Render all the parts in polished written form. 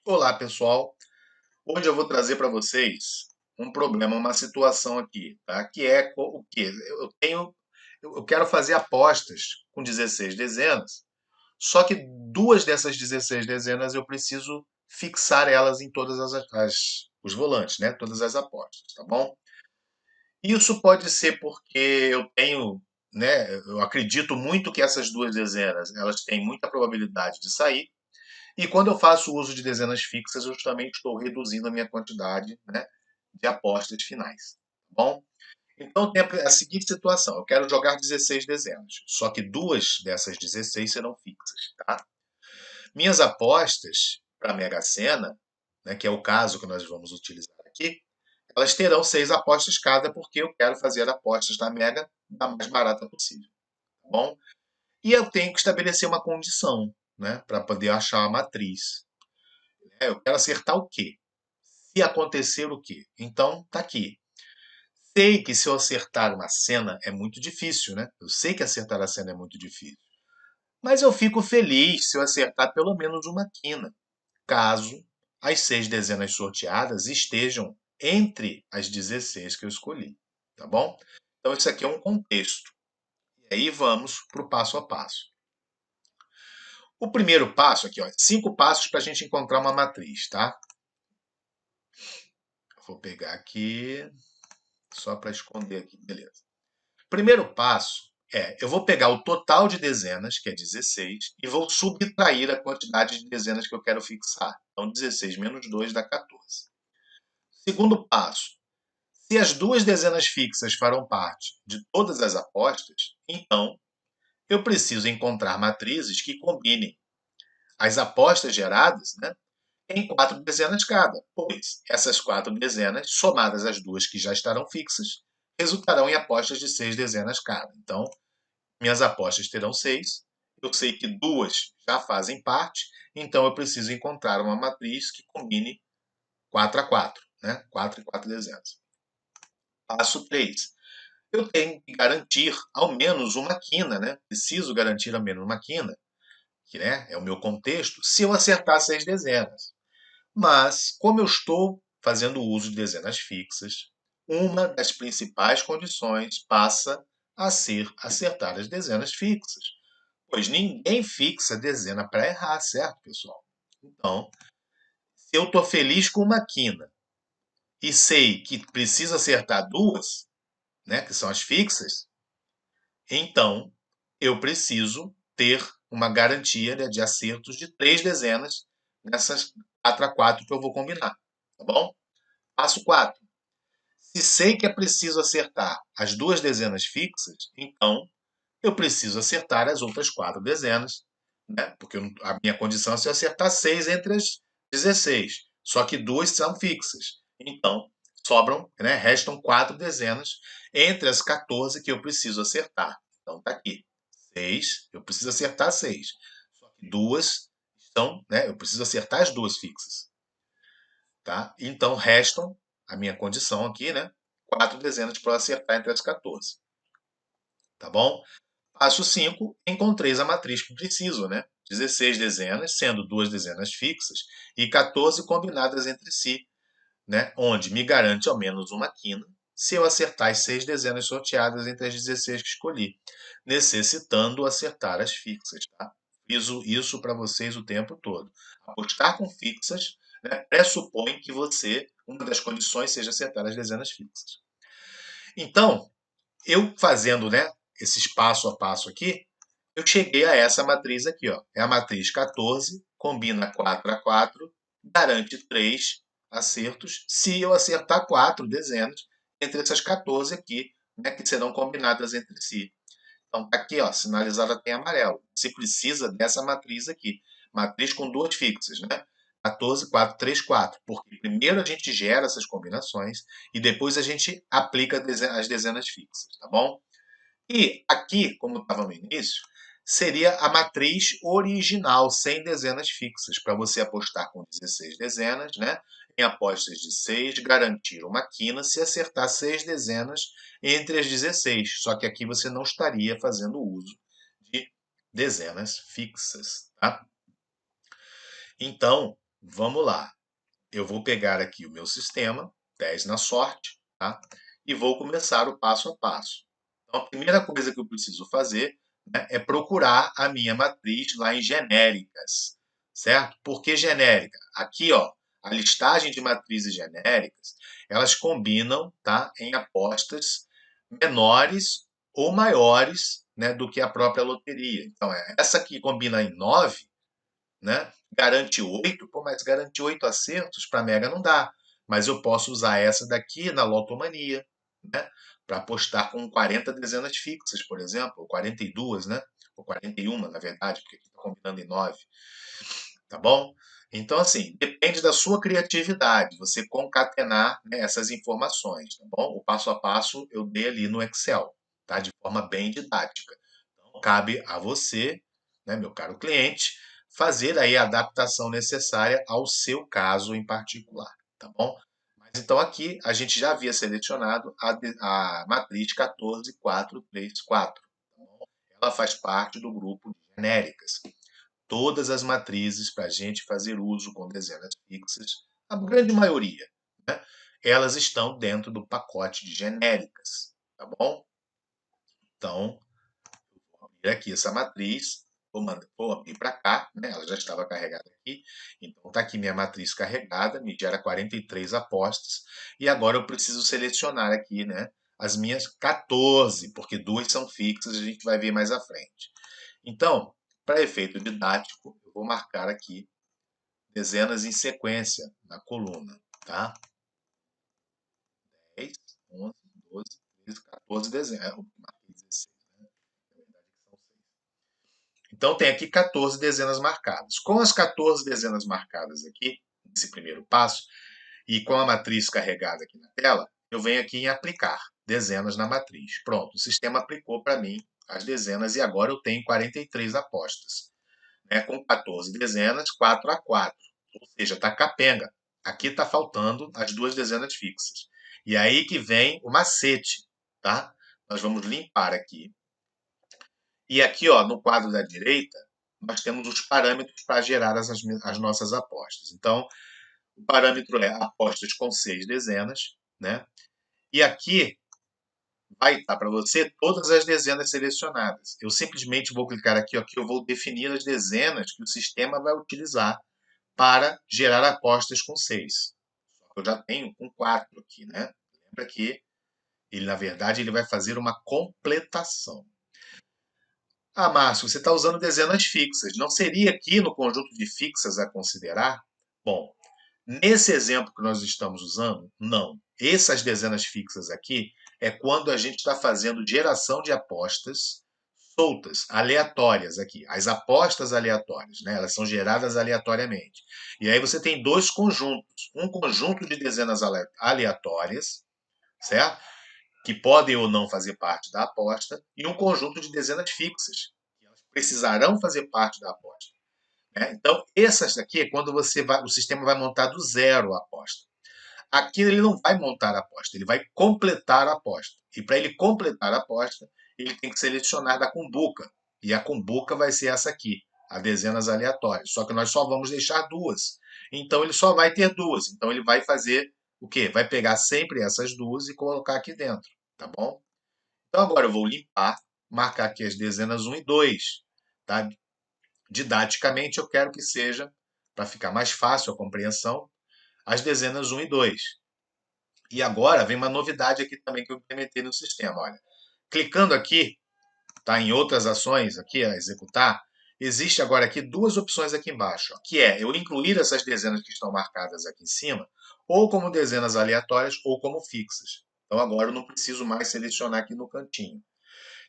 Olá, pessoal. Hoje eu vou trazer para vocês um problema, uma situação aqui, tá? Que é o quê? Eu quero fazer apostas com 16 dezenas, só que duas dessas 16 dezenas eu preciso fixar elas em todas os volantes, né? Todas as apostas, tá bom? Isso pode ser porque eu tenho, né? Eu acredito muito que essas duas dezenas, elas têm muita probabilidade de sair. E quando eu faço uso de dezenas fixas, eu também estou reduzindo a minha quantidade, né, de apostas finais. Tá bom? Então tem a seguinte situação: eu quero jogar 16 dezenas, só que duas dessas 16 serão fixas. Tá? Minhas apostas para a Mega Sena, né, que é o caso que nós vamos utilizar aqui, elas terão 6 apostas cada, porque eu quero fazer apostas da Mega da mais barata possível. Tá bom? E eu tenho que estabelecer uma condição, né, para poder achar a matriz. Eu quero acertar o quê? Se acontecer o quê? Então, tá aqui. Sei que se eu acertar uma cena é muito difícil, né? Eu sei que acertar a cena é muito difícil. Mas eu fico feliz se eu acertar pelo menos uma quina, caso as 6 dezenas sorteadas estejam entre as 16 que eu escolhi. Tá bom? Então, isso aqui é um contexto. E aí vamos para o passo a passo. O primeiro passo aqui, ó, 5 passos para a gente encontrar uma matriz, tá? Vou pegar aqui só para esconder aqui, beleza. Primeiro passo eu vou pegar o total de dezenas, que é 16, e vou subtrair a quantidade de dezenas que eu quero fixar. Então, 16 menos 2 dá 14. Segundo passo, se as duas dezenas fixas farão parte de todas as apostas, então eu preciso encontrar matrizes que combinem as apostas geradas, né, em 4 dezenas cada, pois essas 4 dezenas, somadas às duas que já estarão fixas, resultarão em apostas de 6 dezenas cada. Então, minhas apostas terão 6. Eu sei que duas já fazem parte, então eu preciso encontrar uma matriz que combine 4 a 4, né? 4 e 4 dezenas. Passo 3. Eu tenho que garantir ao menos uma quina, né? Preciso garantir ao menos uma quina, que, né, é o meu contexto, se eu acertar 6 dezenas. Mas, como eu estou fazendo uso de dezenas fixas, uma das principais condições passa a ser acertar as dezenas fixas. Pois ninguém fixa dezena para errar, certo, pessoal? Então, se eu estou feliz com uma quina e sei que preciso acertar duas, né, que são as fixas, então eu preciso ter uma garantia, né, de acertos de 3 dezenas nessas 4 a 4 que eu vou combinar. Tá bom? Passo 4. Se sei que é preciso acertar as duas dezenas fixas, então eu preciso acertar as outras 4 dezenas, né? Porque a minha condição é se eu acertar 6 entre as 16. Só que duas são fixas. Então, sobram, né? Restam 4 dezenas entre as 14 que eu preciso acertar. Então, tá aqui. 6, eu preciso acertar 6. Só que duas estão, né? Eu preciso acertar as duas fixas. Tá? Então, restam, a minha condição aqui, né? 4 dezenas para acertar entre as 14. Tá bom? Passo 5, encontreis a matriz que preciso, né? 16 dezenas, sendo duas dezenas fixas, e 14 combinadas entre si, né? Onde me garante ao menos uma quina, se eu acertar as 6 dezenas sorteadas entre as 16 que escolhi, necessitando acertar as fixas, tá? Fiz isso para vocês o tempo todo. Apostar com fixas, né, pressupõe que uma das condições seja acertar as dezenas fixas. Então, eu fazendo, né, esses passo a passo aqui, eu cheguei a essa matriz aqui, ó. É a matriz 14, combina 4 a 4, garante 3 acertos, se eu acertar 4 dezenas entre essas 14 aqui, né, que serão combinadas entre si. Então, tá aqui, ó, sinalizada em amarelo. Você precisa dessa matriz aqui. Matriz com duas fixas, né? 14, 4, 3, 4. Porque primeiro a gente gera essas combinações e depois a gente aplica as dezenas fixas, tá bom? E aqui, como estava no início, seria a matriz original, sem dezenas fixas, para você apostar com 16 dezenas, né? Em apostas de 6, garantir uma quina se acertar 6 dezenas entre as 16. Só que aqui você não estaria fazendo uso de dezenas fixas, tá? Então, vamos lá. Eu vou pegar aqui o meu sistema, 10 na sorte, tá? E vou começar o passo a passo. Então, a primeira coisa que eu preciso fazer, né, é procurar a minha matriz lá em genéricas, certo? Por que genérica? Aqui, ó, a listagem de matrizes genéricas, elas combinam, tá, em apostas menores ou maiores, né, do que a própria loteria. Então, essa aqui combina em 9, né? Garante 8, pô, mas garantir 8 acertos para Mega não dá. Mas eu posso usar essa daqui na Lotomania, né? Para apostar com 40 dezenas fixas, por exemplo, ou 42, né? Ou 41, na verdade, porque aqui está combinando em 9, tá bom? Então, assim, depende da sua criatividade, você concatenar, né, essas informações, tá bom? O passo a passo eu dei ali no Excel, tá? De forma bem didática. Então, cabe a você, né, meu caro cliente, fazer aí a adaptação necessária ao seu caso em particular, tá bom? Mas então aqui a gente já havia selecionado a matriz 14434. Tá bom? Ela faz parte do grupo de genéricas. Todas as matrizes para a gente fazer uso com dezenas fixas, a grande maioria, né, elas estão dentro do pacote de genéricas, tá bom? Então, vou abrir aqui essa matriz, vou abrir para cá, né? Ela já estava carregada aqui, então está aqui minha matriz carregada, me gera 43 apostas, e agora eu preciso selecionar aqui, né, as minhas 14, porque duas são fixas, a gente vai ver mais à frente. Então, para efeito didático, eu vou marcar aqui dezenas em sequência na coluna, tá? 10, 11, 12, 13, 14 dezenas. Marquei 16, né? Na verdade, são 6. Então, tem aqui 14 dezenas marcadas. Com as 14 dezenas marcadas aqui, nesse primeiro passo, e com a matriz carregada aqui na tela, eu venho aqui em aplicar dezenas na matriz. Pronto, o sistema aplicou para mim as dezenas e agora eu tenho 43 apostas, né, com 14 dezenas, 4 a 4. Ou seja, está capenga. Aqui está faltando as duas dezenas fixas. E aí que vem o macete, tá? Nós vamos limpar aqui. E aqui, ó, no quadro da direita, nós temos os parâmetros para gerar as nossas apostas. Então, o parâmetro é apostas com 6 dezenas, né? E aqui vai estar para você todas as dezenas selecionadas. Eu simplesmente vou clicar aqui, ó, que eu vou definir as dezenas que o sistema vai utilizar para gerar apostas com 6. Eu já tenho com 4 aqui, né? Lembra que ele, na verdade, ele vai fazer uma completação. Ah, Márcio, você está usando dezenas fixas. Não seria aqui no conjunto de fixas a considerar? Bom, nesse exemplo que nós estamos usando, não. Essas dezenas fixas aqui é quando a gente está fazendo geração de apostas soltas, aleatórias aqui. As apostas aleatórias, né? Elas são geradas aleatoriamente. E aí você tem dois conjuntos. Um conjunto de dezenas aleatórias, certo? Que podem ou não fazer parte da aposta, e um conjunto de dezenas fixas, que elas precisarão fazer parte da aposta, né? Então, essas daqui é quando o sistema vai montar do zero a aposta. Aqui ele não vai montar a aposta, ele vai completar a aposta. E para ele completar a aposta, ele tem que selecionar da cumbuca. E a cumbuca vai ser essa aqui, a dezenas aleatórias. Só que nós só vamos deixar duas. Então ele só vai ter duas. Então ele vai fazer o quê? Vai pegar sempre essas duas e colocar aqui dentro, tá bom? Então agora eu vou limpar, marcar aqui as dezenas 1 e 2, tá? Didaticamente eu quero que seja, para ficar mais fácil a compreensão, as dezenas 1 e 2. E agora vem uma novidade aqui também que eu implementei no sistema. Olha, clicando aqui, tá, em outras ações aqui a executar, existe agora aqui duas opções aqui embaixo, ó, que é eu incluir essas dezenas que estão marcadas aqui em cima, ou como dezenas aleatórias ou como fixas. Então agora eu não preciso mais selecionar aqui no cantinho.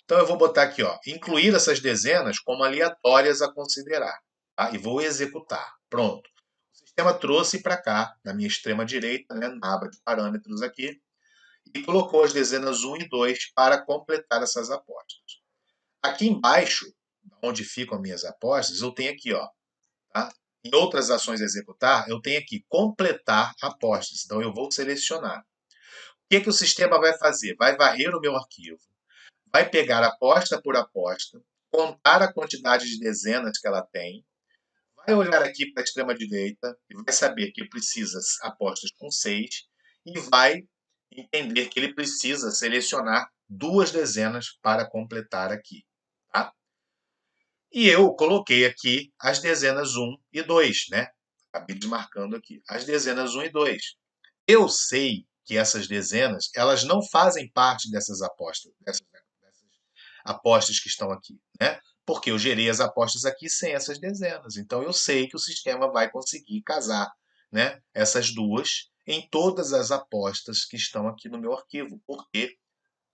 Então eu vou botar aqui, ó, incluir essas dezenas como aleatórias a considerar, tá? E vou executar. Pronto. O sistema trouxe para cá, na minha extrema direita, né, na aba de parâmetros aqui, e colocou as dezenas 1 e 2 para completar essas apostas. Aqui embaixo, onde ficam as minhas apostas, eu tenho aqui, ó, tá? Em outras ações a executar, eu tenho aqui completar apostas. Então eu vou selecionar. O que o sistema vai fazer? Vai varrer o meu arquivo, vai pegar aposta por aposta, contar a quantidade de dezenas que ela tem, vai olhar aqui para a extrema-direita e vai saber que precisa apostas com 6 e vai entender que ele precisa selecionar 2 dezenas para completar aqui, tá? E eu coloquei aqui as dezenas 1 e 2, né? Acabei desmarcando aqui. As dezenas 1 e 2. Eu sei que essas dezenas, elas não fazem parte dessas apostas que estão aqui, né? Porque eu gerei as apostas aqui sem essas dezenas. Então eu sei que o sistema vai conseguir casar, né, essas duas em todas as apostas que estão aqui no meu arquivo, porque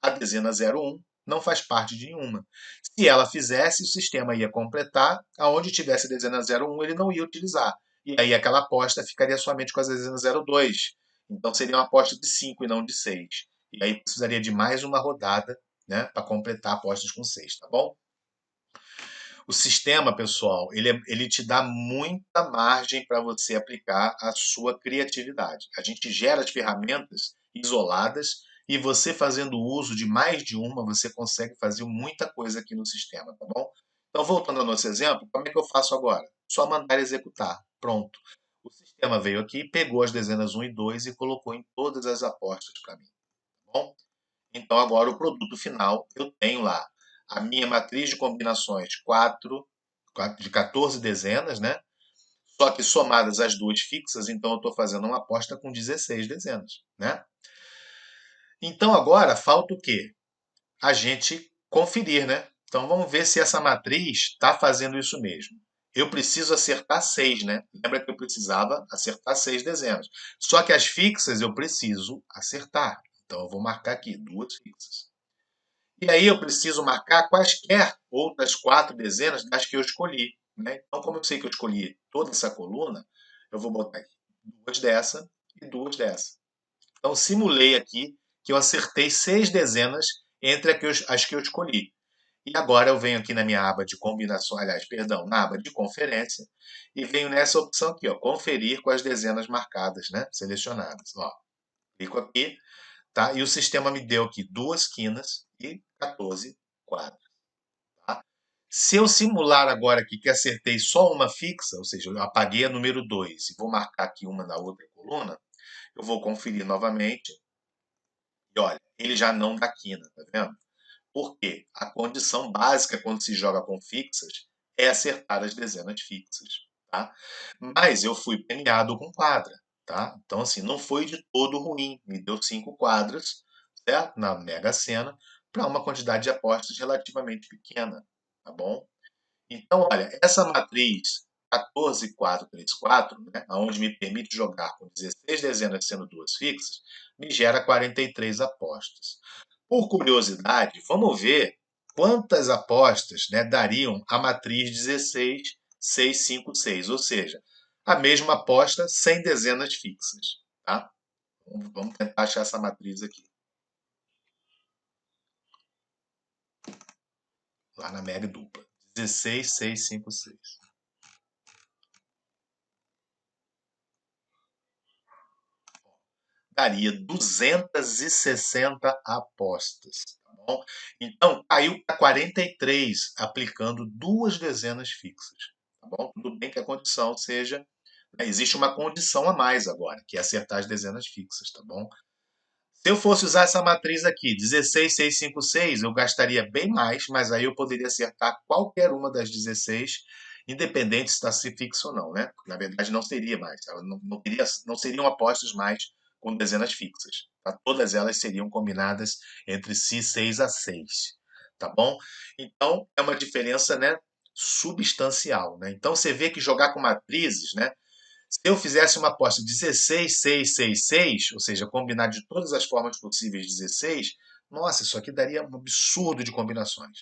a dezena 01 não faz parte de nenhuma. Se ela fizesse, o sistema ia completar, aonde tivesse a dezena 01, ele não ia utilizar. E aí aquela aposta ficaria somente com a dezena 02. Então seria uma aposta de 5 e não de 6. E aí precisaria de mais uma rodada, né, para completar apostas com 6, tá bom? O sistema, pessoal, ele te dá muita margem para você aplicar a sua criatividade. A gente gera as ferramentas isoladas e você fazendo uso de mais de uma, você consegue fazer muita coisa aqui no sistema, tá bom? Então, voltando ao nosso exemplo, como é que eu faço agora? Só mandar executar. Pronto. O sistema veio aqui, pegou as dezenas 1 e 2 e colocou em todas as apostas para mim, tá bom? Então, agora o produto final, eu tenho lá a minha matriz de combinações 4 de 14 dezenas, né? Só que somadas as duas fixas, então eu estou fazendo uma aposta com 16 dezenas, né? Então agora falta o quê? A gente conferir, né? Então vamos ver se essa matriz está fazendo isso mesmo. Eu preciso acertar 6, né? Lembra que eu precisava acertar 6 dezenas. Só que as fixas eu preciso acertar. Então eu vou marcar aqui duas fixas. E aí eu preciso marcar quaisquer outras 4 dezenas das que eu escolhi, né? Então, como eu sei que eu escolhi toda essa coluna, eu vou botar aqui duas dessa e duas dessa. Então, simulei aqui que eu acertei 6 dezenas entre as que eu escolhi. E agora eu venho aqui na minha aba de combinação, aliás, perdão, na aba de conferência, e venho nessa opção aqui, ó, conferir com as dezenas marcadas, né? Selecionadas. Ó, clico aqui, tá? E o sistema me deu aqui duas quinas e 14 quadros. Tá? Se eu simular agora aqui que acertei só uma fixa, ou seja, eu apaguei a número 2 e vou marcar aqui uma na outra coluna, eu vou conferir novamente e olha, ele já não dá quina, tá vendo? Porque a condição básica quando se joga com fixas é acertar as dezenas fixas, tá? Mas eu fui premiado com quadra, tá? Então, assim, não foi de todo ruim. Me deu 5 quadras, certo? Na Mega Sena, para uma quantidade de apostas relativamente pequena, tá bom? Então, olha, essa matriz 14,4,3,4, né, onde me permite jogar com 16 dezenas sendo duas fixas, me gera 43 apostas. Por curiosidade, vamos ver quantas apostas, né, dariam a matriz 16, 6, 5, 6, ou seja, a mesma aposta sem dezenas fixas. Tá? Vamos tentar achar essa matriz aqui. Lá na Mega dupla. 16, 6, 5, 6. Daria 260 apostas. Tá bom? Então, caiu para 43, aplicando duas dezenas fixas. Tá bom? Tudo bem que a condição seja. Existe uma condição a mais agora, que é acertar as dezenas fixas, tá bom? Se eu fosse usar essa matriz aqui, 16, 6, 5, 6, eu gastaria bem mais, mas aí eu poderia acertar qualquer uma das 16, independente se está se fixo ou não, né? Na verdade, não seria mais. Ela não seriam apostas mais com dezenas fixas. Tá? Todas elas seriam combinadas entre si 6 a 6. Tá bom? Então, é uma diferença, né, substancial. Né? Então, você vê que jogar com matrizes, né? Se eu fizesse uma aposta 16, 6, 6, 6, ou seja, combinar de todas as formas possíveis 16, nossa, isso aqui daria um absurdo de combinações.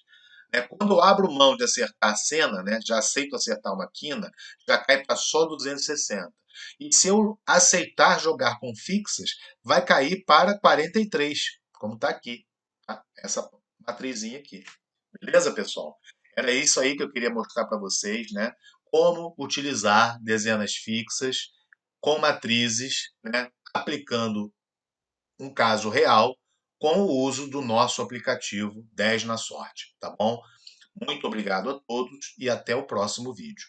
Quando eu abro mão de acertar a cena, né, já aceito acertar uma quina, já cai para só 260. E se eu aceitar jogar com fixas, vai cair para 43, como está aqui. Tá? Essa matrizinha aqui. Beleza, pessoal? Era isso aí que eu queria mostrar para vocês, né? Como utilizar dezenas fixas com matrizes, né? Aplicando um caso real com o uso do nosso aplicativo 10 na sorte, tá bom? Muito obrigado a todos e até o próximo vídeo.